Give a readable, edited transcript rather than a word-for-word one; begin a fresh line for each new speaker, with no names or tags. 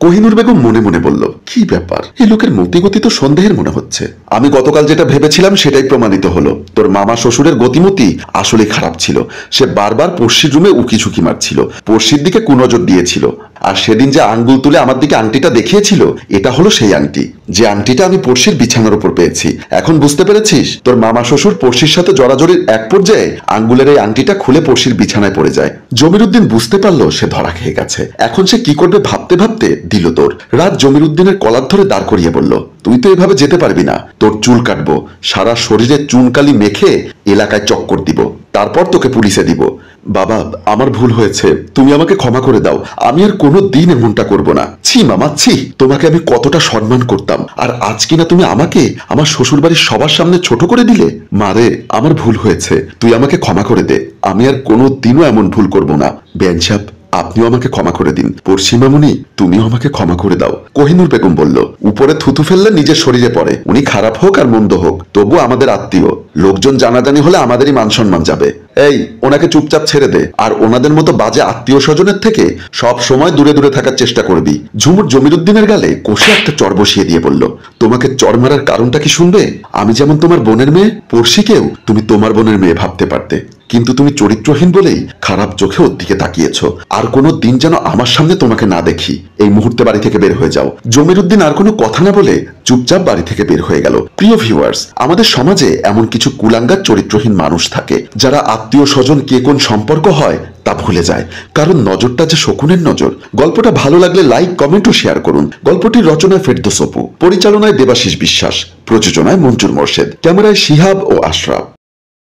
কোহিনূর বেগম মনে মনে বলল, কি ব্যাপার, এই লোকের মতিগতি তো সন্দেহের মনে হচ্ছে। আমি গতকাল যেটা ভেবেছিলাম সেটাই প্রমাণিত হলো। তোর মামা শ্বশুরের গতিমতি আসলে খারাপ ছিল। সে বারবার পড়শির রুমে উকি ঝুঁকি মারছিল, পড়শির দিকে কুনজর দিয়েছিল। আর সেদিন যে আঙ্গুল তুলে আমার দিকে আংটিটা দেখিয়েছিল, এটা হলো সেই আংটি, যে আংটিটা আমি পড়শির বিছানার উপর পেয়েছি। এখন বুঝতে পেরেছিস? তোর মামা শ্বশুর পড়শির সাথে জড়াজড়ির এক পর্যায়ে আঙ্গুলের এই আংটিটা খুলে পড়শির বিছানায় পড়ে যায়। জমিরুদ্দিন বুঝতে পারলো সে ধরা খেয়ে গেছে। এখন সে কি করবে ভাবতে ভাবতে দিল তোর রাত জমিরুদ্দিনের কলার ধরে দাঁড় করিয়ে বলল, তুই তো এভাবে যেতে পারবি না। তোর চুল কাটবো, সারা শরীরে চুনকালি মেখে এলাকায় চক্কর দিব, তারপর তোকে পুলিশে দিব। বাবা, আমার ভুল হয়েছে, তুমি আমাকে ক্ষমা করে দাও। আমি আর কোনো দিন এমনটা করব না। ছি মামা, ছি, তোমাকে আমি কতটা সম্মান করতাম, আর আজ কিনা তুমি আমাকে আমার শ্বশুর বাড়ির সবার সামনে ছোট করে দিলে। মারে, আমার ভুল হয়েছে, তুই আমাকে ক্ষমা করে দে। আমি আর কোনো দিনও এমন ভুল করব না। বেআইন সাহেব, আপনিও আমাকে ক্ষমা করে দিন। পড়শিমামুনি, তুমিও আমাকে ক্ষমা করে দাও। কোহিনূর বেগম বলল, উপরে থুতু ফেললে নিজের শরীরে পড়ে। উনি খারাপ হোক আর মন্দ হোক, তবু আমাদের আত্মীয়। লোকজন জানাজানি হলে আমাদেরই মান সম্মান যাবে। এই, ওনাকে চুপচাপ ছেড়ে দে, আর ওনাদের মতো বাজে আত্মীয় স্বজনের থেকে সব সময় দূরে দূরে থাকার চেষ্টা করবি। ঝুমুর জমিরুদ্দিনের গালে কষে একটা চর বসিয়ে দিয়ে বলল, তোমাকে চর মারার কারণটা কি শুনবে? আমি যেমন তোমার বোনের মেয়ে, পড়শিকেও তুমি তোমার বোনের মেয়ে ভাবতে পারতে, কিন্তু তুমি চরিত্রহীন বলেই খারাপ চোখে ওর দিকে তাকিয়েছ। আর কোনো দিন যেন আমার সামনে তোমাকে না দেখি। এই মুহূর্তে বাড়ি থেকে বের হয়ে যাও। জমিরুদ্দিন আর কোনো কথা না বলে চুপচাপ বাড়ি থেকে বের হয়ে গেল। প্রিয় ভিউয়ার্স, আমাদের সমাজে এমন কিছু কুলাঙ্গার চরিত্রহীন মানুষ থাকে, যারা আত্মীয় স্বজন কে কোন সম্পর্ক হয় তা ভুলে যায়, কারণ নজরটা যে শকুনের নজর। গল্পটা ভালো লাগলে লাইক, কমেন্ট ও শেয়ার করুন। গল্পটির রচনায় ফেরদৌস অপু, পরিচালনায় দেবাশিস বিশ্বাস, প্রযোজনায় মঞ্জুর মোর্শেদ, ক্যামেরায় শিহাব ও আশরাফ।